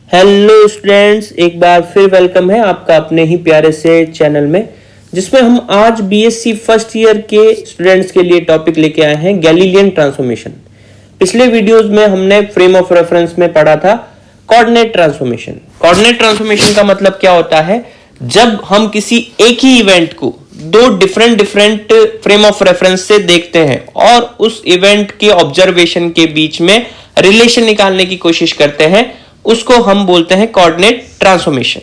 Hello students, एक बार फिर welcome है आपका अपने ही प्यारे से चैनल में, जिसमें हम आज बीएससी फर्स्ट ईयर के स्टूडेंट्स के लिए टॉपिक लेके आए हैं गैलीलियन ट्रांसफॉर्मेशन। पिछले वीडियोस में हमने फ्रेम ऑफ रेफरेंस में पढ़ा था कोऑर्डिनेट ट्रांसफॉर्मेशन। कोऑर्डिनेट ट्रांसफॉर्मेशन का मतलब क्या होता है? जब हम किसी एक ही इवेंट को दो डिफरेंट फ्रेम ऑफ रेफरेंस से देखते हैं और उस इवेंट के ऑब्जर्वेशन के बीच में रिलेशन निकालने की कोशिश करते हैं, उसको हम बोलते हैं कोऑर्डिनेट ट्रांसफॉर्मेशन।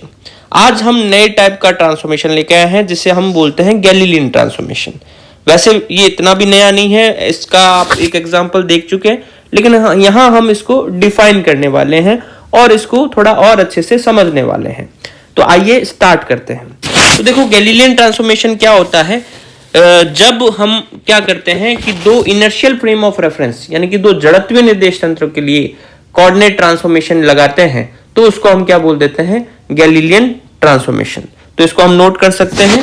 आज हम नए टाइप का ट्रांसफॉर्मेशन लेके आए हैं जिसे हम बोलते हैं गैलीलियन ट्रांसफॉर्मेशन। वैसे ये इतना भी नया नहीं है, इसका आप एक एग्जांपल देख चुके हैं, लेकिन यहां हम इसको डिफाइन करने वाले हैं और इसको थोड़ा और अच्छे से समझने वाले हैं। तो आइए स्टार्ट करते हैं। तो देखो, गैलीलियन ट्रांसफॉर्मेशन क्या होता है? जब हम क्या करते हैं कि दो इनर्शियल फ्रेम ऑफ रेफरेंस यानी कि दो जड़त्वीय निर्देश तंत्र के लिए कोऑर्डिनेट ट्रांसफॉर्मेशन लगाते हैं तो उसको हम क्या बोल देते हैं? Galilean transformation. तो इसको हम नोट कर सकते हैं।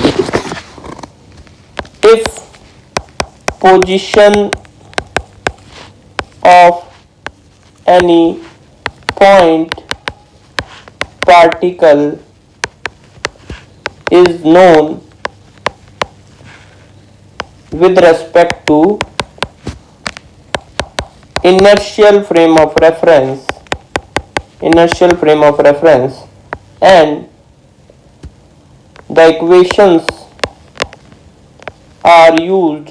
If position of any point particle is known with respect to inertial frame of reference and the equations are used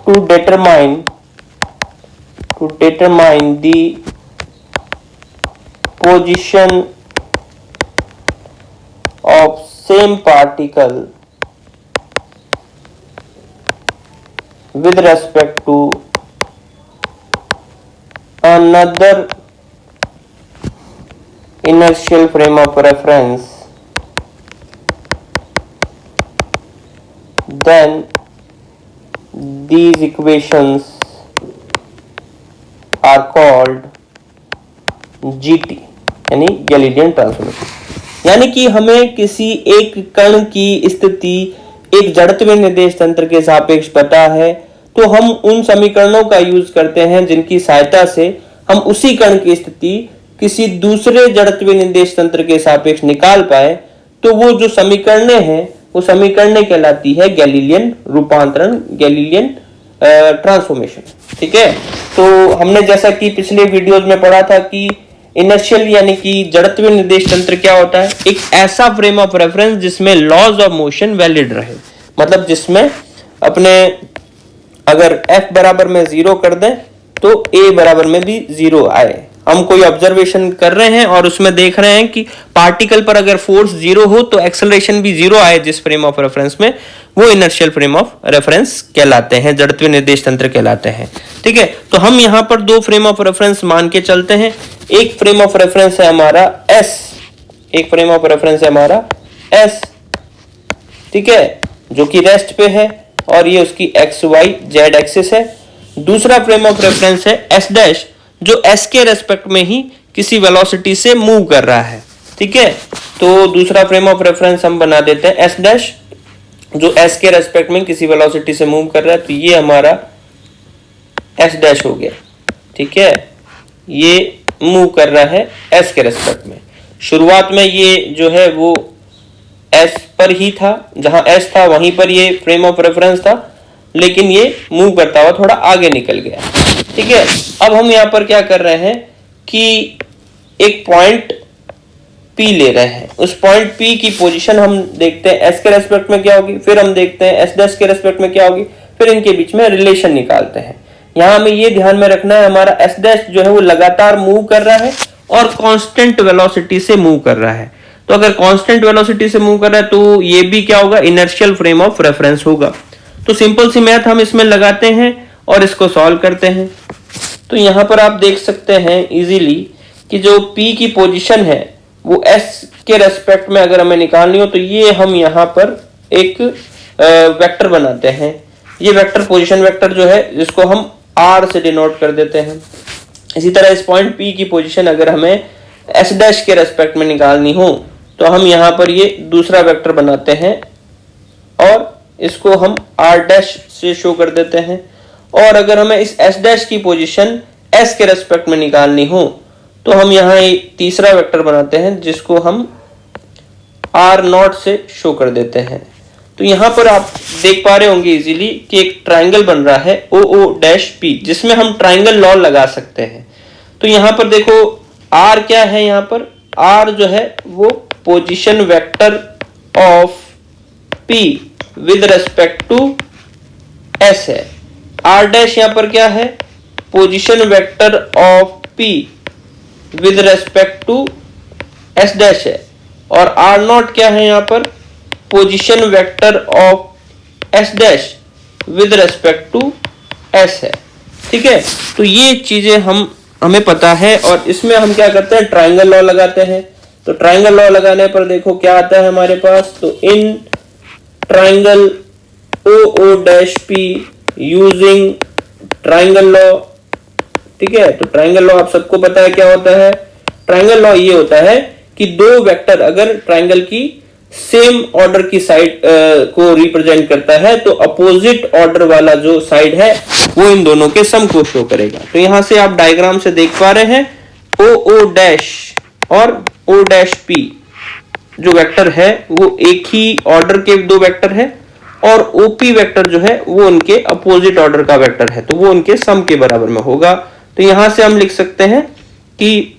to determine the position of same particle with respect to another inertial frame of reference, then these equations are called GT यानी Galilean transformation. यानी कि हमें किसी एक कण की स्थिति एक जड़त्वीय निर्देश तंत्र के सापेक्ष पता है, तो हम उन समीकरणों का यूज करते हैं जिनकी सहायता से हम उसी कण की स्थिति किसी दूसरे जड़त्वीय निर्देश तंत्र के सापेक्ष निकाल पाए। तो वो जो समीकरणें हैं वो समीकरणें कहलाती है गैलीलियन रूपांतरण, गैलीलियन ट्रांसफॉर्मेशन। ठीक है, तो हमने जैसा कि पिछले वीडियोस में पढ़ा था कि इनर्शियल यानी कि जड़त्वीय निर्देश तंत्र क्या होता है? एक ऐसा फ्रेम ऑफ रेफरेंस जिसमें लॉज ऑफ मोशन वैलिड रहे, मतलब जिसमें अपने अगर F बराबर में 0 कर दें तो A बराबर में भी 0 आए। हम कोई ऑब्जर्वेशन कर रहे हैं और उसमें देख रहे हैं कि पार्टिकल पर अगर फोर्स 0 हो तो एक्सेलरेशन भी 0 आए जिस फ्रेम ऑफ रेफरेंस में, वो इनर्शियल फ्रेम ऑफ रेफरेंस कहलाते हैं, जड़त्वीय निर्देश तंत्र कहलाते हैं। ठीक है, तो हम यहाँ पर दो फ्रेम ऑफ रेफरेंस मान के चलते हैं। एक फ्रेम ऑफ रेफरेंस है हमारा S, ठीक है, जो कि रेस्ट पे है और ये उसकी XYZ एक्सिस है। दूसरा फ्रेम ऑफ रेफरेंस है S' जो S के रेस्पेक्ट में ही किसी वेलोसिटी से मूव कर रहा है। ठीक है, तो दूसरा फ्रेम ऑफ रेफरेंस हम बना देते हैं S' जो S के रेस्पेक्ट में किसी वेलोसिटी से मूव कर रहा है, तो ये हमारा S' हो गया। ठीक है, ये मूव कर रहा है S के रेस्पेक्ट में। शुरुआत में ये जो है वो S पर ही था, जहां S था वहीं पर ये फ्रेम ऑफ रेफरेंस था, लेकिन ये मूव करता हुआ थोड़ा आगे निकल गया। ठीक है, अब हम यहाँ पर क्या कर रहे हैं कि एक पॉइंट P ले रहे हैं। उस पॉइंट P की पोजीशन हम देखते हैं S के रेस्पेक्ट में क्या होगी, फिर हम देखते हैं S' के रेस्पेक्ट में क्या होगी, फिर इनके बीच में रिलेशन निकालते हैं। यहाँ हमें ये ध्यान में रखना है, हमारा S' जो है वो लगातार मूव कर रहा है और कांस्टेंट वेलोसिटी से मूव कर रहा है। तो अगर कांस्टेंट वेलोसिटी से मूव कर रहा है तो ये भी क्या होगा? इनर्शियल फ्रेम ऑफ रेफरेंस होगा। तो सिंपल सी मैथ हम इसमें लगाते हैं और इसको सॉल्व करते हैं। तो यहाँ पर आप देख सकते हैं इजीली कि जो P की पोजीशन है वो S के रेस्पेक्ट में अगर हमें निकालनी हो तो ये हम यहाँ पर एक वेक्टर बनाते हैं। ये वेक्टर पोजीशन वेक्टर जो है जिसको हम R से डिनोट कर देते हैं। इसी तरह इस पॉइंट P की पोजीशन अगर हमें S' के रेस्पेक्ट में निकालनी हो तो हम यहाँ पर ये दूसरा वेक्टर बनाते हैं और इसको हम R' से शो कर देते हैं। और अगर हमें इस S' की पोजीशन एस के रेस्पेक्ट में निकालनी हो तो हम यहाँ एक तीसरा वेक्टर बनाते हैं जिसको हम आर नॉट से शो कर देते हैं। तो यहां पर आप देख पा रहे होंगे इजीली कि एक ट्राइंगल बन रहा है ओ ओ डैश पी, जिसमें हम ट्राइंगल लॉ लगा सकते हैं। तो यहां पर देखो आर क्या है, यहां पर आर जो है वो position vector of P with respect to S है। आर डैश यहां पर क्या है, position vector of P with respect to S dash है। और आर नॉट क्या है, यहां पर position vector of S dash with respect to S है। ठीक है, तो ये चीजें हमें पता है और इसमें हम क्या करते हैं, ट्राइंगल लॉ लगाते हैं। तो ट्राइंगल लॉ लगाने पर देखो क्या आता है हमारे पास, तो in triangle O O dash P using triangle law. ठीक है, तो ट्राइंगल लॉ आप सबको पता है क्या होता है। ट्राइंगल लॉ ये होता है कि दो वेक्टर अगर ट्राइंगल की सेम ऑर्डर की साइड को रिप्रेजेंट करता है तो अपोजिट ऑर्डर वाला जो साइड है वो इन दोनों के सम को शो करेगा। तो यहां से आप डायग्राम से देख पा रहे हैं ओ ओ डैश और ओ डैश पी जो वेक्टर है वो एक ही ऑर्डर के दो वेक्टर है और ओपी वेक्टर जो है वो उनके अपोजिट ऑर्डर का वेक्टर है, तो वो उनके सम के बराबर में होगा। तो यहां से हम लिख सकते हैं कि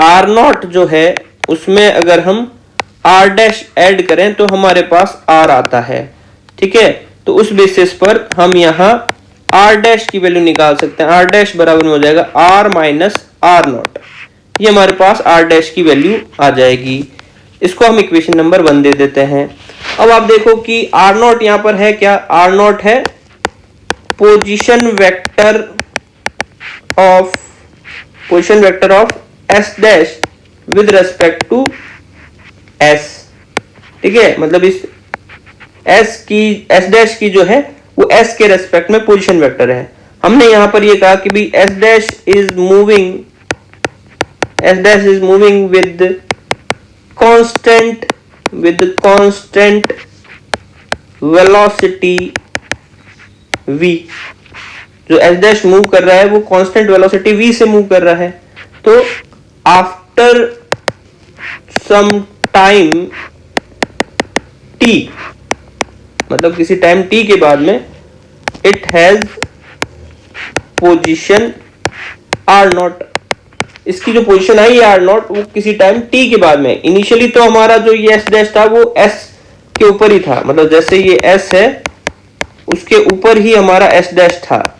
आर नॉट जो है उसमें अगर हम आर डैश ऐड करें तो हमारे पास आर आता है। ठीक है, तो उस बेसिस पर हम यहां आर डैश की वैल्यू निकाल सकते हैं। आर डैश बराबर में हो जाएगा आर माइनस आर नॉट, ये हमारे पास आर डैश की वैल्यू आ जाएगी। इसको हम इक्वेशन नंबर 1 दे देते हैं। अब आप देखो कि आर नॉट यहां पर है क्या, आर नॉट है position vector of S dash with respect to S. ठीक है, मतलब इस एस डैश की जो है वो एस के रेस्पेक्ट में पोजीशन वेक्टर है। हमने यहां पर ये कहा कि भी S dash is moving with constant velocity v। जो एस डैश मूव कर रहा है वो कांस्टेंट वेलोसिटी v से मूव कर रहा है। तो आफ्टर सम टाइम t, मतलब किसी टाइम t के बाद में it has position r not. इसकी जो पोजीशन आई आर नॉट वो किसी टाइम t के बाद में, इनिशियली तो हमारा जो ये s डैश था वो s के ऊपर ही था, मतलब जैसे ये s है उसके ऊपर ही हमारा s डैश था।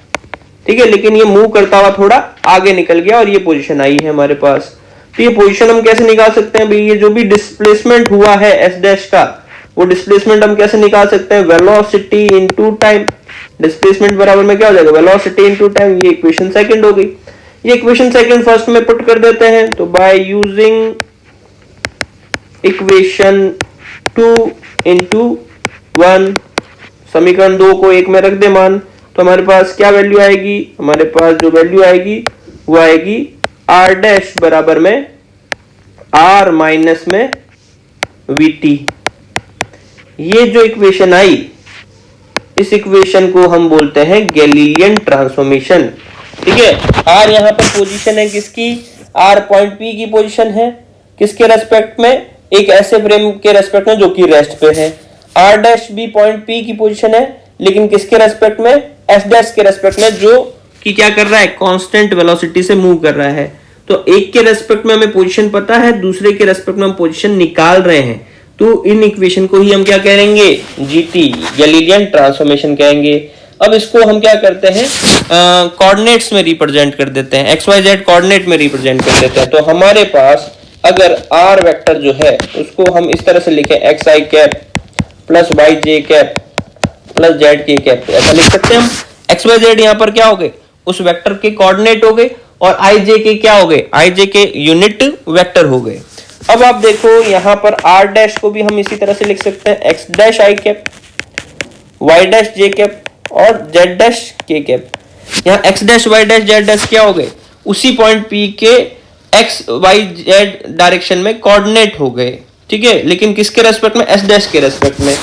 ठीक है, लेकिन ये मूव करता हुआ थोड़ा आगे निकल गया और ये पोजीशन आई है हमारे पास। तो ये पोजीशन हम कैसे निकाल सकते हैं भाई, ये जो भी डिस्प्लेसमेंट हुआ है s डैश का वो डिस्प्लेसमेंट हम कैसे निकाल सकते हैं, वेलोसिटी इनटू टाइम। डिस्प्लेसमेंट बराबर में क्या हो जाएगा, वेलोसिटी इनटू टाइम। ये इक्वेशन सेकंड हो गई। ये इक्वेशन सेकंड फर्स्ट में पुट कर देते हैं। तो बाय यूजिंग इक्वेशन 2 इंटू 1, समीकरण 2 को 1 में रख दे मान, तो हमारे पास क्या वैल्यू आएगी, हमारे पास जो वैल्यू आएगी वो आएगी आर डैश बराबर में आर माइनस में वीटी। ये जो इक्वेशन आई इस इक्वेशन को हम बोलते हैं गैलीलियन ट्रांसफॉर्मेशन। ठीक है, आर यहां पर पोजीशन है किसकी, आर पॉइंट पी की पोजीशन है किसके रेस्पेक्ट में, एक ऐसे फ्रेम के रेस्पेक्ट में जो कि रेस्ट पे है। आर डैश भी पॉइंट पी की पोजीशन है लेकिन किसके रेस्पेक्ट में, एस डैश के रेस्पेक्ट में जो कि क्या कर रहा है, कांस्टेंट वेलोसिटी से मूव कर रहा है। तो एक के रेस्पेक्ट में हमें पोजीशन पता है, दूसरे के रेस्पेक्ट में हम पोजीशन निकाल रहे हैं। तो इन इक्वेशन को ही हम क्या कहेंगे, जीटी गैलीलियन ट्रांसफॉर्मेशन कहेंगे। अब इसको हम क्या करते हैं, कोऑर्डिनेट्स में रिप्रेजेंट कर देते हैं, एक्स वाई जेड कोऑर्डिनेट में रिप्रेजेंट कर देते हैं। तो हमारे पास अगर आर वेक्टर जो है उसको हम इस तरह से लिखें, एक्स आई कैप प्लस वाई जे कैप प्लस जेड के कैप, ऐसा लिख सकते हैं हम। एक्स वाई जेड यहाँ पर क्या हो गए, उस वेक्टर के कोऑर्डिनेट हो गए, और आई जे के क्या हो गए, आई जे के यूनिट वेक्टर हो गए। अब आप देखो यहां पर आर डैश को भी हम इसी तरह से लिख सकते हैं, एक्स डैश आई कैप वाई डैश जे कैप और जेड डैश के कैप। यहाँ X dash Y dash Z dash क्या हो गए, उसी पॉइंट पी के एक्स वाई जेड डायरेक्शन में कोऑर्डिनेट हो गए। ठीक है, लेकिन किसके रेस्पेक्ट में, एस डैश के रेस्पेक्ट में।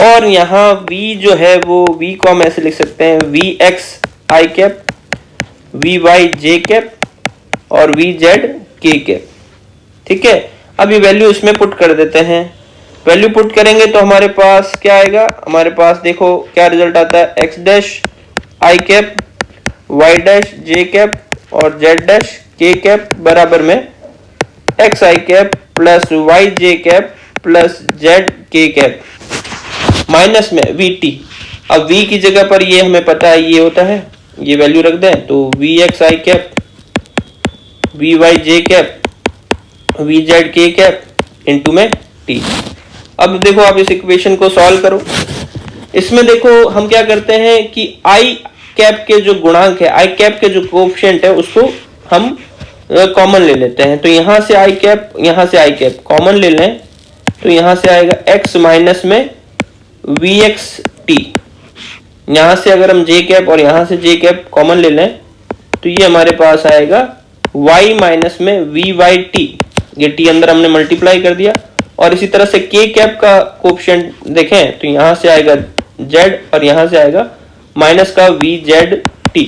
और यहाँ v जो है वो v को हम ऐसे लिख सकते हैं, V x I cap we Y J cap और वी जेड के कैप। ठीक है, अब ये वैल्यू इसमें पुट कर देते हैं। वैल्यू पुट करेंगे तो हमारे पास क्या आएगा, हमारे पास देखो क्या रिजल्ट आता है, एक्स डैश आई कैप वाई डैश जे कैप और जेड डैश के कैप बराबर में एक्स आई कैप प्लस वाई जे कैप प्लस जेड के कैप माइनस में वी टी। अब v की जगह पर ये हमें पता है ये होता है, ये वैल्यू रख दें तो v x I cap we Y J cap v Z के कैप इंटू में t। अब देखो आप इस इक्वेशन को सॉल्व करो। इसमें देखो हम क्या करते हैं कि i कैप के जो गुणांक है, i कैप के जो कोएफिशिएंट है उसको हम कॉमन ले लेते हैं। तो यहां से i कैप यहां से i कैप कॉमन ले लें तो यहां से आएगा x माइनस में वी एक्स टी। यहां से अगर हम j कैप और यहां से j कैप कॉमन ले लें तो ये हमारे पास आएगा y माइनस में वी वाई टी। ये t अंदर हमने मल्टीप्लाई कर दिया और इसी तरह से k कैप का कोएफिशिएंट देखें तो यहां से आएगा z और यहां से आएगा माइनस का वी जेड टी।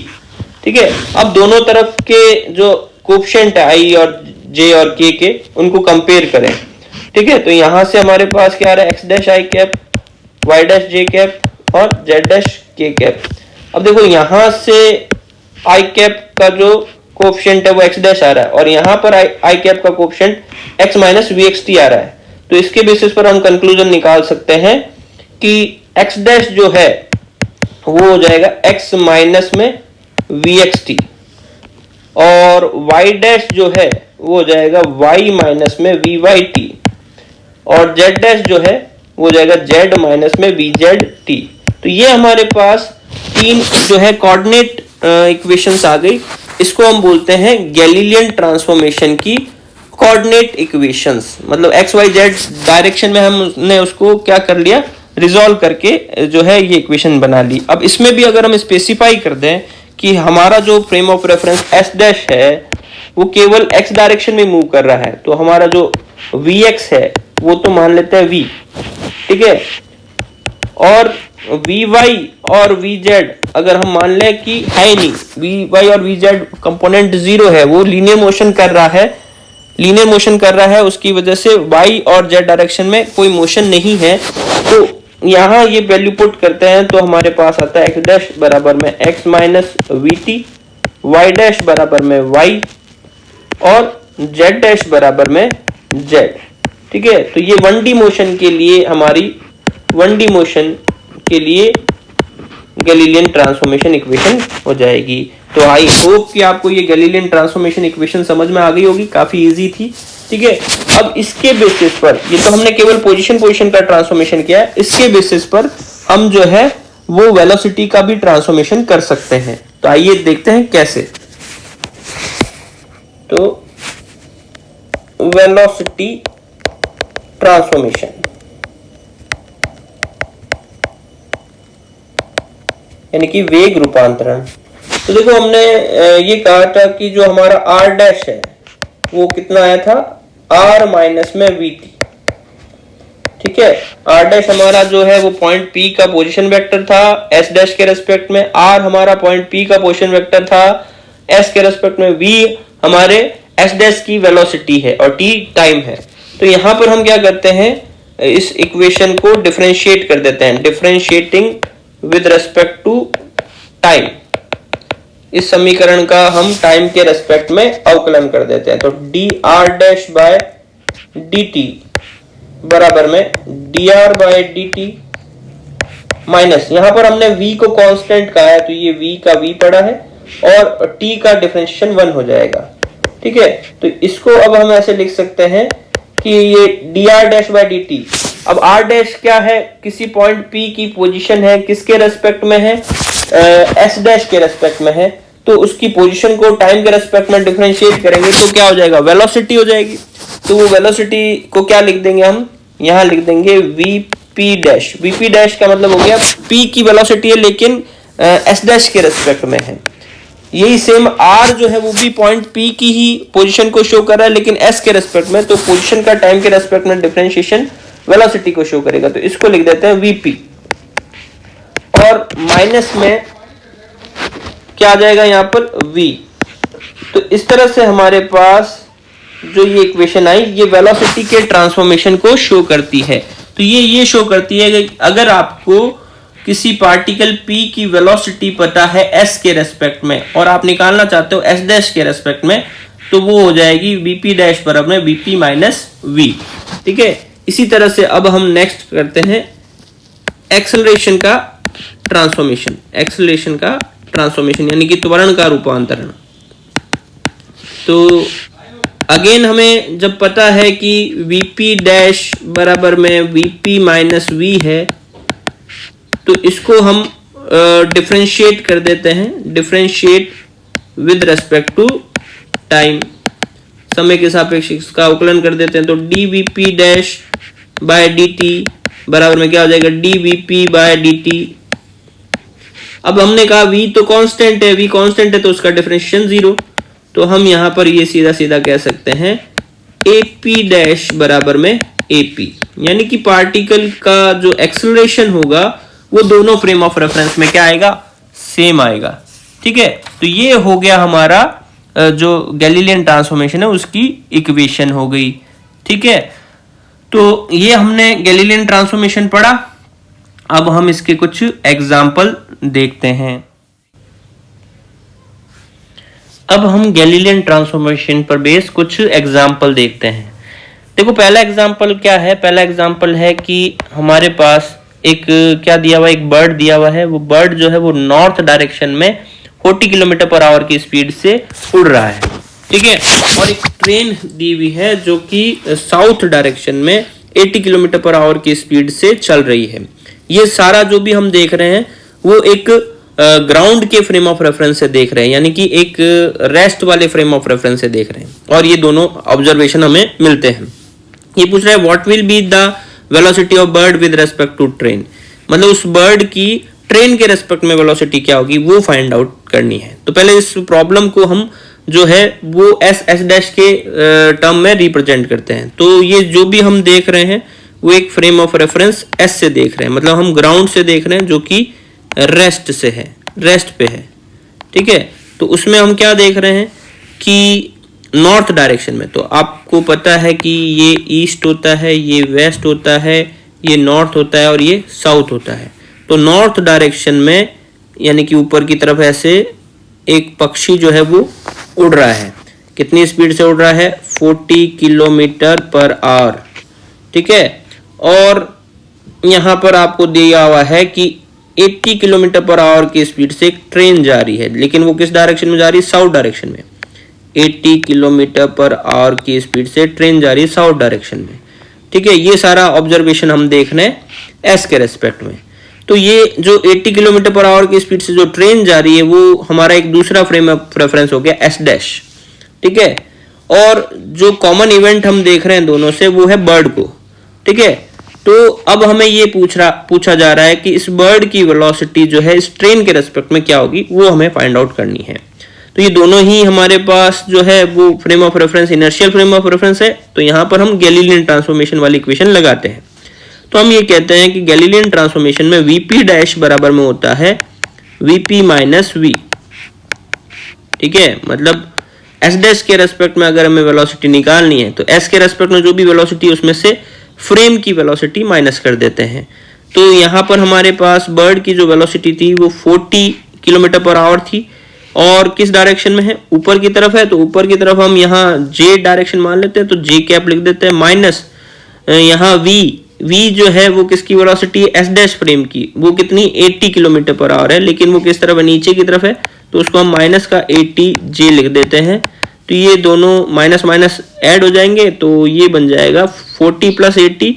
ठीक है, अब दोनों तरफ के जो कोएफिशिएंट है i और j और k के उनको कंपेयर करें। ठीक है, तो यहां से हमारे पास क्या आ रहा है, एक्स डैश आई कैप वाई डैश जे कैप और जेड डैश के कैप। अब देखो यहां से आई कैप का जो कोएफिशिएंट है वो एक्स डैश आ रहा है और यहां पर आई कैप का coefficient x minus v x t आ रहा है। तो इसके बेसिस पर हम कंक्लूजन निकाल सकते हैं कि एक्स डैश जो है वो हो जाएगा एक्स माइनस में वी एक्स टी और वाई डैश जो है वो हो जाएगा वाई माइनस में वी वाई टी और जेड डैश जो है वो हो जाएगा जेड माइनस में वी जेड टी। तो ये हमारे पास तीन जो है कोऑर्डिनेट इक्वेशंस आ गई। इसको हम बोलते हैं गैलीलियन ट्रांसफॉर्मेशन की कोऑर्डिनेट इक्वेशंस। मतलब एक्स वाई जेड डायरेक्शन में हमने उसको क्या कर लिया, रिजॉल्व करके जो है ये इक्वेशन बना ली। अब इसमें भी अगर हम स्पेसिफाई कर दें कि हमारा जो frame of reference S dash है वो केवल एक्स डायरेक्शन में मूव कर रहा है तो हमारा जो वी एक्स है वो तो मान लेते हैं v। ठीक है, और वी वाई और वी जेड अगर हम मान लें कि है नहीं, वी वाई और वी जेड कंपोनेंट जीरो है, वो लीनियर मोशन कर रहा है, उसकी वजह से y और z डायरेक्शन में कोई मोशन नहीं है। तो यहाँ ये वैल्यू पुट करते हैं तो हमारे पास आता है x डैश बराबर में x minus v t, y dash बराबर में y और z डैश बराबर में z। ठीक है, तो ये 1D मोशन के लिए हमारी 1D मोशन के लिए गैलीलियन ट्रांसफॉर्मेशन इक्वेशन हो जाएगी। तो आई होप कि आपको ये गैलीलियन ट्रांसफॉर्मेशन इक्वेशन समझ में आ गई होगी, काफी इजी थी। ठीक है, अब इसके बेसिस पर, ये तो हमने केवल पोजीशन का ट्रांसफॉर्मेशन किया है, इसके बेसिस पर हम जो है वो वेलोसिटी का भी ट्रांसफॉर्मेशन कर सकते हैं। तो आइए देखते हैं कैसे। तो वेलोसिटी ट्रांसफॉर्मेशन यानी कि वेग रूपांतरण। तो देखो हमने ये कहा था कि जो हमारा r डैश है वो कितना आया था, r माइनस में वी टी। ठीक है, r डैश हमारा जो है वो पॉइंट P का पोजीशन वेक्टर था s डैश के रेस्पेक्ट में, r हमारा पॉइंट P का पोजीशन वेक्टर था s के रेस्पेक्ट में, v हमारे s डैश की वेलोसिटी है और t टाइम है। तो यहां पर हम क्या करते हैं, इस इक्वेशन को डिफरेंशिएट कर देते हैं, differentiating with respect to time. इस समीकरण का हम टाइम के रेस्पेक्ट में अवकलन कर देते हैं। तो d r dash by d t बराबर में d r by d t minus, यहां पर हमने v को कांस्टेंट कहा है तो ये v का v पड़ा है और t का डिफरेंशिएशन 1 हो जाएगा। ठीक है, तो इसको अब हम ऐसे लिख सकते हैं कि ये D r dash by d T. अब r डैश क्या है, किसी पॉइंट P की पोजीशन है, किसके रेस्पेक्ट में है, s डैश के रेस्पेक्ट में है। तो उसकी पोजीशन को टाइम के रेस्पेक्ट में डिफरेंशिएट करेंगे तो क्या हो जाएगा, वेलोसिटी हो जाएगी। तो वो वेलोसिटी को क्या लिख देंगे हम, यहाँ लिख देंगे vp डैश। vp डैश का मतलब हो गया p की वेलोसिटी है लेकिन s डैश के रेस्पेक्ट में है। यही सेम r जो है वो भी पॉइंट P की ही पोजीशन को शो कर रहा है लेकिन s के रेस्पेक्ट में, तो पोजीशन का टाइम के रेस्पेक्ट में डिफरेंशिएशन वेलोसिटी को शो करेगा। तो इसको लिख देते हैं vp और माइनस में क्या आ जाएगा यहाँ पर v। तो इस तरह से हमारे पास जो ये इक्वेशन आई ये वेलोसिटी के ट्रांसफॉर्मेशन को शो करती है। तो ये शो करती है कि अगर आपको किसी पार्टिकल p की वेलोसिटी पता है s के रेस्पेक्ट में और आप निकालना चाहते हो s डैश के रेस्पेक्ट में, तो वो हो जाएगी vp डैश बराबर vp माइनस v। ठीक है, इसी तरह से अब हम नेक्स्ट करते हैं एक्सेलरेशन का ट्रांसफॉर्मेशन। एक्सेलरेशन का ट्रांसफॉर्मेशन यानी कि त्वरण का रूपांतरण। तो अगेन हमें जब पता है कि vp डैश बराबर में vp माइनस v है, तो इसको हम डिफरेंशिएट कर देते हैं, differentiate with respect to time, समय के सापेक्ष इसका अवकलन कर देते हैं। तो dvp डैश बाय dt बराबर में क्या हो जाएगा dvp बाय dt। अब हमने कहा v तो कांस्टेंट है, v कांस्टेंट है तो उसका डिफरेंशिएशन 0, तो हम यहां पर ये सीधा सीधा कह सकते हैं ap डैश बराबर में ap, यानी कि पार्टिकल का जो एक्सेलरेशन होगा वो दोनों फ्रेम ऑफ रेफरेंस में क्या आएगा, सेम आएगा। ठीक है, तो ये हो गया हमारा जो गैलीलियन ट्रांसफॉर्मेशन है उसकी इक्वेशन हो गई। ठीक है, तो ये हमने गैलीलियन ट्रांसफॉर्मेशन पढ़ा। अब हम इसके कुछ एग्जाम्पल देखते हैं। अब हम गैलीलियन ट्रांसफॉर्मेशन पर बेस कुछ एग्जाम्पल देखते हैं। देखो पहला एग्जाम्पल क्या है, पहला एग्जाम्पल है कि हमारे पास एक क्या दिया हुआ, एक बर्ड दिया हुआ है। वो बर्ड जो है वो नॉर्थ डायरेक्शन में 40 किलोमीटर पर आवर की स्पीड से उड़ रहा है। ठीक है, और एक ट्रेन दी हुई है जो कि साउथ डायरेक्शन में 80 किलोमीटर पर आवर की स्पीड से चल रही है। ये सारा जो भी हम देख रहे हैं वो एक ग्राउंड के फ्रेम ऑफ रेफरेंस से देख रहे हैं, यानी कि एक रेस्ट वाले फ्रेम ऑफ रेफरेंस से देख रहे हैं, और ये दोनों ऑब्जर्वेशन हमें मिलते हैं। ये पूछ रहा है what will be the velocity of bird with respect to train, मतलब उस बर्ड की ट्रेन के रेस्पेक्ट में वेलोसिटी क्या होगी वो फाइंड आउट करनी है। तो पहले इस प्रॉब्लम को हम जो है वो एस डैश के टर्म में रिप्रेजेंट करते हैं। तो ये जो भी हम देख रहे हैं वो एक फ्रेम ऑफ रेफरेंस एस से देख रहे हैं, मतलब हम ग्राउंड से देख रहे हैं जो कि रेस्ट से है, रेस्ट पे है। ठीक है, तो उसमें हम क्या देख रहे हैं कि नॉर्थ डायरेक्शन में, तो आपको पता है कि ये ईस्ट होता है, ये वेस्ट होता है, ये नॉर्थ होता है और ये साउथ होता है। तो नॉर्थ डायरेक्शन में यानी कि ऊपर की तरफ ऐसे एक पक्षी जो है वो उड़ रहा है। कितनी स्पीड से उड़ रहा है, 40 किलोमीटर पर आवर। ठीक है, और यहाँ पर आपको दिया हुआ है कि 80 किलोमीटर पर आवर की स्पीड से एक ट्रेन जा रही है, लेकिन वो किस डायरेक्शन में जा रही है, साउथ डायरेक्शन में। 80 किलोमीटर पर आवर की स्पीड से ट्रेन जा रही है साउथ डायरेक्शन में। ठीक है, ये सारा ऑब्जर्वेशन हम देख रहे हैं एस के रेस्पेक्ट में। तो ये जो 80 किलोमीटर पर आवर की स्पीड से जो ट्रेन जा रही है वो हमारा एक दूसरा फ्रेम ऑफ रेफरेंस हो गया एस डैश। ठीक है, और जो कॉमन इवेंट हम देख रहे हैं दोनों से वो है बर्ड को। ठीक है, तो अब हमें ये पूछा जा रहा है कि इस बर्ड की वेलोसिटी जो है इस ट्रेन के रेस्पेक्ट में क्या होगी वो हमें फाइंड आउट करनी है। तो ये दोनों ही हमारे पास जो है वो frame of reference inertial frame of reference है। तो यहाँ पर हम गैलीलियन ट्रांसफॉर्मेशन वाली इक्वेशन लगाते हैं। तो हम ये कहते हैं कि गैलीलियन ट्रांसफॉर्मेशन में वीपी डैश बराबर में होता है वीपी माइनस वी। ठीक है, मतलब एस डैश के रेस्पेक्ट में अगर हमें वेलोसिटी निकालनी है तो एस के रेस्पेक्ट में जो भी वेलोसिटी उसमें से फ्रेम की वेलोसिटी माइनस कर देते हैं। तो यहाँ पर हमारे पास बर्ड की जो वेलोसिटी थी वो 40 किलोमीटर पर आवर थी, और किस डायरेक्शन में है, ऊपर की तरफ है। तो ऊपर की तरफ हम यहाँ जे डायरेक्शन मान लेते हैं, तो जे कैप लिख देते हैं, माइनस यहाँ वी जो है वो किसकी वेलोसिटी है, एस डैश फ्रेम की, वो कितनी 80 किलोमीटर पर आवर है, लेकिन वो किस तरफ है, नीचे की तरफ है। तो उसको हम माइनस का 80 जे लिख देते हैं। तो ये दोनों माइनस माइनस ऐड हो जाएंगे, तो ये बन जाएगा 40 प्लस 80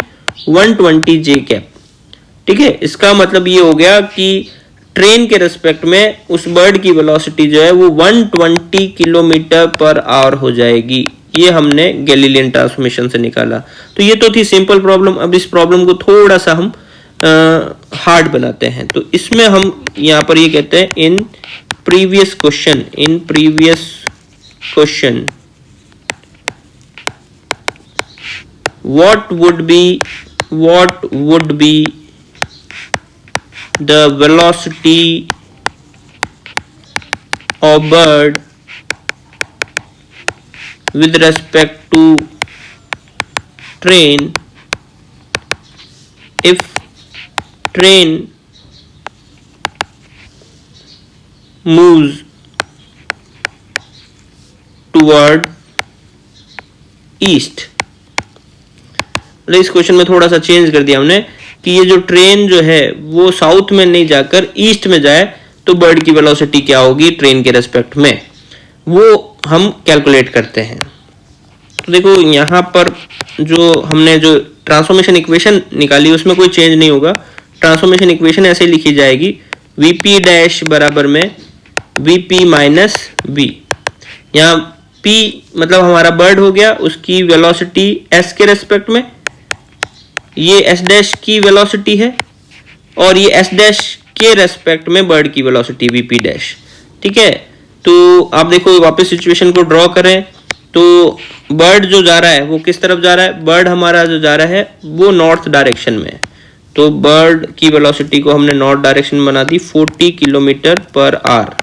120 जे कैप। ठीक है, इसका मतलब ये हो गया कि ट्रेन के रेस्पेक्ट में उस बर्ड की वेलोसिटी जो है वो 120 किलोमीटर पर आवर हो जाएगी। ये हमने गैलीलियन ट्रांसफॉर्मेशन से निकाला। तो ये तो थी सिंपल प्रॉब्लम। अब इस प्रॉब्लम को थोड़ा सा हम हार्ड बनाते हैं। तो इसमें हम यहाँ पर ये कहते हैं in previous question what would be the velocity of bird with respect to train if train moves toward east. इस क्वेश्चन में थोड़ा सा चेंज कर दिया हमने कि ये जो ट्रेन जो है वो साउथ में नहीं जाकर ईस्ट में जाए तो बर्ड की वेलोसिटी क्या होगी ट्रेन के रेस्पेक्ट में, वो हम कैलकुलेट करते हैं। तो देखो यहाँ पर जो हमने जो ट्रांसफॉर्मेशन इक्वेशन निकाली उसमें कोई चेंज नहीं होगा। ट्रांसफॉर्मेशन इक्वेशन ऐसे लिखी जाएगी वीपी डैश बराबर में वीपी माइनस वी। यहाँ पी मतलब हमारा बर्ड हो गया, उसकी वेलोसिटी एस के रेस्पेक्ट में, ये एस डैश की वेलोसिटी है और ये एस डैश के रेस्पेक्ट में बर्ड की वेलोसिटी वीपी डैश। ठीक है, तो आप देखो वापस सिचुएशन को ड्रॉ करें तो बर्ड जो जा रहा है वो किस तरफ जा रहा है, बर्ड हमारा जो जा रहा है वो नॉर्थ डायरेक्शन में है। तो बर्ड की वेलोसिटी को हमने नॉर्थ डायरेक्शन बना दी 40 किलोमीटर पर आवर।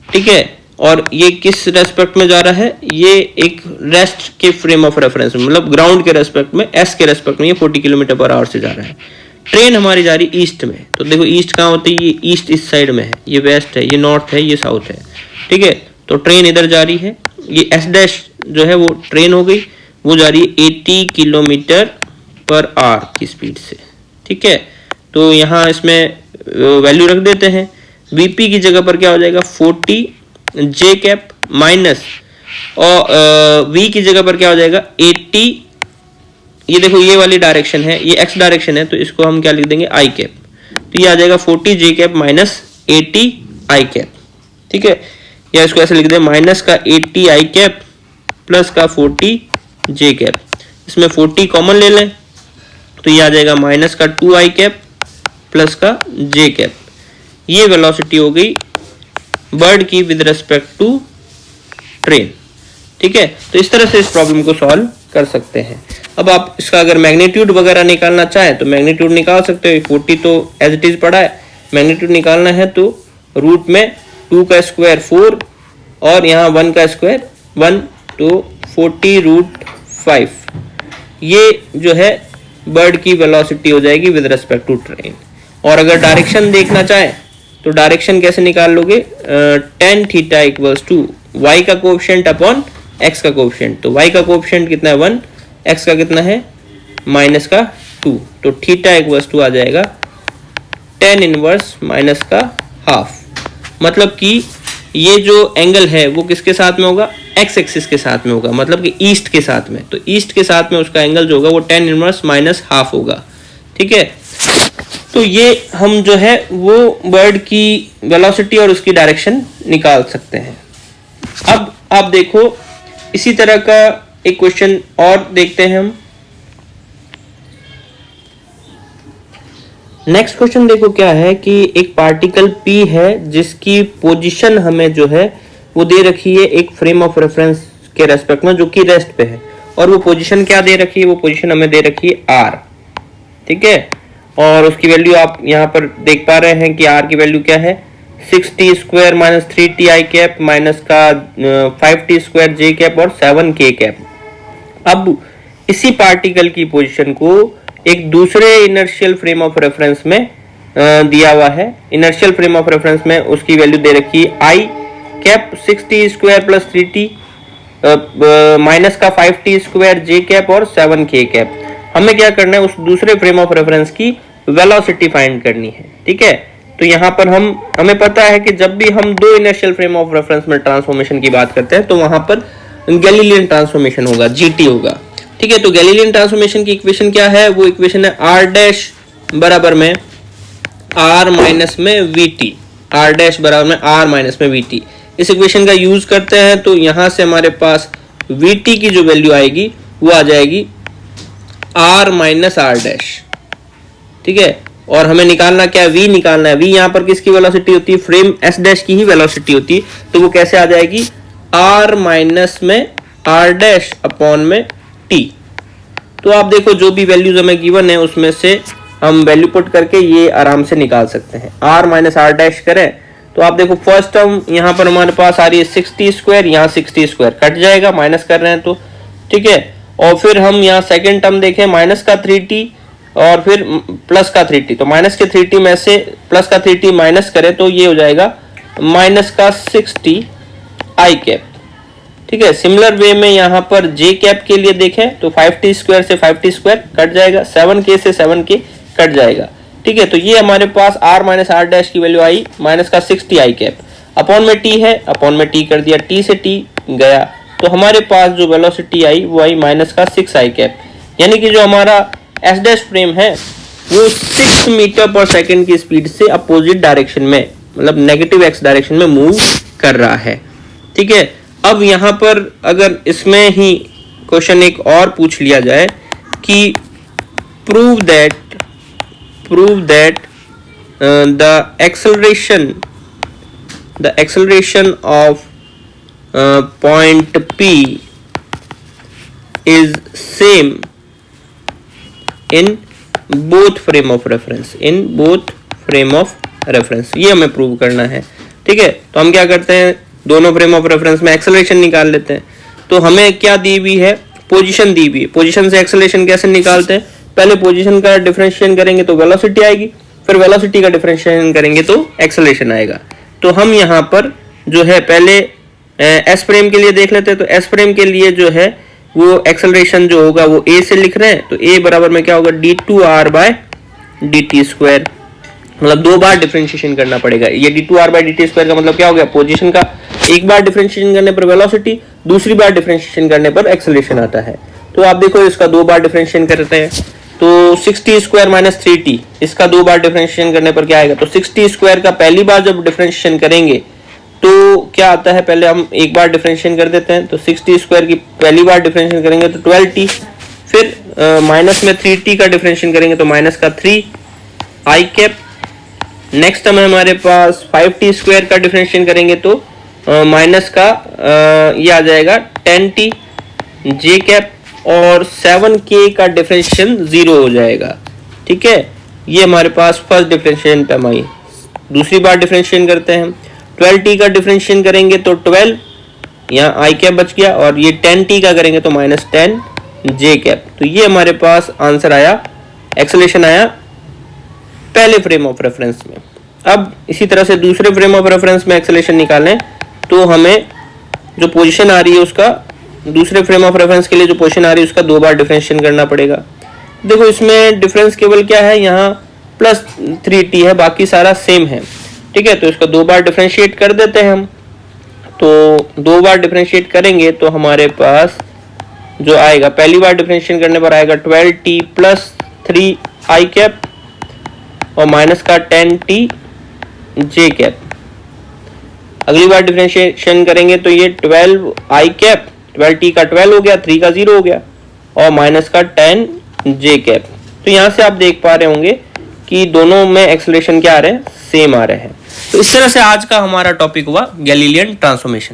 ठीक है, और ये किस रेस्पेक्ट में जा रहा है, ये एक रेस्ट के फ्रेम ऑफ रेफरेंस में, मतलब ग्राउंड के रेस्पेक्ट में, एस के रेस्पेक्ट में ये 40 किलोमीटर पर आवर से जा रहा है। ट्रेन हमारी जा रही ईस्ट में, तो देखो ईस्ट कहाँ होती है, ये ईस्ट इस साइड में है, ये वेस्ट है, ये नॉर्थ है, ये साउथ है। ठीक है, तो ट्रेन इधर जा रही है, ये एस डैश जो है वो ट्रेन हो गई, वो जा रही है 80 किलोमीटर पर आवर की स्पीड से। ठीक है, तो यहाँ इसमें वैल्यू रख देते हैं। वीपी की जगह पर क्या हो जाएगा 40 जे कैप माइनस और वी की जगह पर क्या हो जाएगा 80। ये देखो ये वाली डायरेक्शन है, ये एक्स डायरेक्शन है, तो इसको हम क्या लिख देंगे आई कैप। तो ये आ जाएगा 40 जे कैप माइनस 80 आई कैप। ठीक है, या इसको ऐसे लिख दें माइनस का 80 आई कैप प्लस का 40 जे कैप। इसमें 40 कॉमन ले लें तो ये आ जाएगा माइनस का 2 आई कैप प्लस का जे कैप। ये वेलोसिटी हो गई बर्ड की विद रेस्पेक्ट टू ट्रेन। ठीक है, तो इस तरह से इस प्रॉब्लम को सॉल्व कर सकते हैं। अब आप इसका अगर मैग्नीट्यूड वगैरह निकालना चाहें तो मैग्नीट्यूड निकाल सकते हो। 40 तो एज इट इज पड़ा है, मैग्नीट्यूड निकालना है तो रूट में 2 का स्क्वायर 4 और यहाँ 1 का स्क्वायर 1, तो 40√5 ये जो है बर्ड की वेलोसिटी हो जाएगी विद रेस्पेक्ट टू ट्रेन। और अगर डायरेक्शन देखना चाहें तो डायरेक्शन कैसे निकाल लोगे, tan theta equals to y का कोएफिशिएंट अपॉन x का कोएफिशिएंट। तो y का कोएफिशिएंट कितना है 1, x का कितना है माइनस का 2, तो थीटा इक्वल्स टू आ जाएगा tan इनवर्स माइनस का हाफ। मतलब कि ये जो एंगल है वो किसके साथ में होगा, x एक्सिस के साथ में होगा, मतलब कि ईस्ट के साथ में। तो ईस्ट के साथ में उसका एंगल जो होगा वो tan इनवर्स माइनस हाफ होगा। ठीक है, तो ये हम जो है वो बर्ड की वेलोसिटी और उसकी डायरेक्शन निकाल सकते हैं। अब आप देखो इसी तरह का एक क्वेश्चन और देखते हैं हम। नेक्स्ट क्वेश्चन देखो क्या है कि एक पार्टिकल P है जिसकी पोजीशन हमें जो है वो दे रखी है एक फ्रेम ऑफ रेफरेंस के रेस्पेक्ट में जो कि रेस्ट पे है, और वो पोजीशन क्या दे रखी है, वो पोजीशन हमें दे रखी है R। ठीक है, और उसकी वैल्यू आप यहाँ पर देख पा रहे हैं कि R की वैल्यू क्या है 6t स्क्वायर माइनस 3t आई कैप माइनस का 5t स्क्वायर जे कैप और 7k कैप। अब इसी पार्टिकल की पोजीशन को एक दूसरे इनर्शियल फ्रेम ऑफ रेफरेंस में दिया हुआ है। इनर्शियल फ्रेम ऑफ रेफरेंस में उसकी वैल्यू दे रखी है i cap 6t square plus 3t minus का 5t स्क्वायर जे कैप और 7k कैप। हमें क्या करना है, उस दूसरे फ्रेम ऑफ रेफरेंस की वेलोसिटी फाइंड करनी है। ठीक है, तो यहाँ पर हमें पता है कि जब भी हम दो इनर्शियल फ्रेम ऑफ रेफरेंस में ट्रांसफॉर्मेशन की बात करते हैं तो वहां पर गैलीलियन ट्रांसफॉर्मेशन होगा, जीटी होगा। ठीक है, तो गैलीलियन ट्रांसफॉर्मेशन की इक्वेशन क्या है, वो इक्वेशन है आर डैश बराबर में आर माइनस में वीटी, आर डैश बराबर में आर माइनस में वीटी। इस इक्वेशन का यूज करते हैं तो यहां से हमारे पास वीटी की जो वैल्यू आएगी वो आ जाएगी आर माइनस आर डैश। ठीक है, और हमें निकालना क्या है, वी निकालना है। वी यहाँ पर किसकी वेलोसिटी होती है, फ्रेम एस डैश की ही वेलोसिटी होती है, तो वो कैसे आ जाएगी आर माइनस में आर डैश अपॉन में टी। तो आप देखो जो भी वैल्यूज हमें गिवन है उसमें से हम वैल्यू पुट करके ये आराम से निकाल सकते हैं। आर माइनस आर डैश करें तो आप देखो फर्स्ट टर्म यहाँ पर हमारे पास आ रही है 60 स्क्वायर, यहाँ 60 स्क्वायर कट जाएगा, माइनस कर रहे हैं तो ठीक है। और फिर हम यहाँ सेकेंड टर्म देखें, माइनस का 3t और फिर प्लस का 3t, तो माइनस के 3t में से प्लस का 3t माइनस करें तो ये हो जाएगा माइनस का 6t आई कैप, ठीक है। सिमिलर वे में यहाँ पर जे कैप के लिए देखें तो 5t स्क्वायर से 5t स्क्वायर कट जाएगा, 7k से 7k कट जाएगा, ठीक है। तो ये हमारे पास r माइनस r डैश की वैल्यू आई माइनस का 6t आई कैप, अपॉन में t है, अपॉन में t कर दिया, t से t गया, तो हमारे पास जो वेलोसिटी आई वो आई माइनस का 6 आई कैप, यानी कि जो हमारा एस डैश फ्रेम है वो 6 मीटर पर सेकेंड की स्पीड से अपोजिट डायरेक्शन में, मतलब नेगेटिव एक्स डायरेक्शन में मूव कर रहा है, ठीक है। अब यहाँ पर अगर इसमें ही क्वेश्चन एक और पूछ लिया जाए कि prove that the acceleration of point P is same in both frame of reference, ये हमें प्रूव करना है, ठीक है। तो हम क्या करते हैं, दोनों फ्रेम ऑफ रेफरेंस में एक्सेलरेशन निकाल लेते हैं। तो हमें क्या दी हुई है, पोजीशन दी हुई है, पोजीशन से एक्सेलरेशन कैसे निकालते हैं, पहले पोजीशन का डिफरेंशिएशन करेंगे तो वेलोसिटी आएगी, फिर वेलोसिटी का डिफरेंशिएशन करेंगे तो एक्सेलरेशन आएगा। तो हम यहाँ पर जो है पहले एस फ्रेम के लिए देख लेते हैं। तो एस फ्रेम के लिए जो है वो एक्सेलरेशन जो होगा वो ए से लिख रहे हैं, तो ए बराबर में क्या होगा d2r बाय dt स्क्वायर, मतलब 2 बार डिफरेंशिएशन करना पड़ेगा। ये d2r बाय dt स्क्वायर का मतलब क्या हो गया, पोजीशन का एक बार डिफरेंशिएशन करने पर वेलोसिटी, दूसरी बार डिफरेंशिएशन करने पर एक्सेलरेशन आता है। तो आप देखो इसका 2 बार डिफरेंशिएशन करते हैं तो 60 स्क्वायर माइनस 3t, इसका 2 बार डिफरेंशिएशन करने पर क्या आएगा, तो 60 स्क्वायर का पहली बार जब डिफरेंशिएशन करेंगे तो क्या आता है, पहले हम एक बार डिफरेंशिएशन कर देते हैं, तो 60 स्क्वायर की पहली बार डिफरेंशिएशन करेंगे तो 12t, फिर माइनस में 3t का डिफरेंशिएशन करेंगे तो माइनस का 3 आई कैप। नेक्स्ट हम हमारे पास 5t स्क्वायर का डिफरेंशिएशन करेंगे तो माइनस का ये आ जाएगा 10t जे कैप, और 7k का डिफरेंशिएशन 0 हो जाएगा, ठीक है। ये हमारे पास फर्स्ट डिफरेंशिएशन टर्म आई। दूसरी बार डिफरेंशिएशन करते हैं, 12t का डिफरेंशिएशन करेंगे तो 12, यहाँ आई कैप बच गया, और ये 10t का करेंगे तो माइनस 10 जे कैप। तो ये हमारे पास आंसर आया, एक्सेलरेशन आया पहले फ्रेम ऑफ रेफरेंस में। अब इसी तरह से दूसरे फ्रेम ऑफ रेफरेंस में एक्सेलरेशन निकालें तो हमें जो पोजीशन आ रही है उसका, दूसरे फ्रेम ऑफ रेफरेंस के लिए जो पोजीशन आ रही है उसका 2 बार डिफरेंशिएशन करना पड़ेगा। देखो इसमें डिफरेंस केवल क्या है, यहाँ प्लस 3t है, बाकी सारा सेम है, ठीक है। तो इसका 2 बार डिफरेंशिएट कर देते हैं हम, तो 2 बार डिफरेंशिएट करेंगे तो हमारे पास जो आएगा, पहली बार डिफरेंशिएशन करने पर आएगा 12t प्लस 3 आई कैप और माइनस का 10t जे कैप। अगली बार डिफरेंशिएशन करेंगे तो ये 12 आई कैप, 12t का 12 हो गया, 3 का 0 हो गया, और माइनस का 10 जे कैप। तो यहाँ से आप देख पा रहे होंगे कि दोनों में एक्सेलरेशन क्या आ रहे हैं, सेम आ रहे हैं। तो इस तरह से आज का हमारा टॉपिक हुआ गैलीलियन ट्रांसफॉर्मेशन।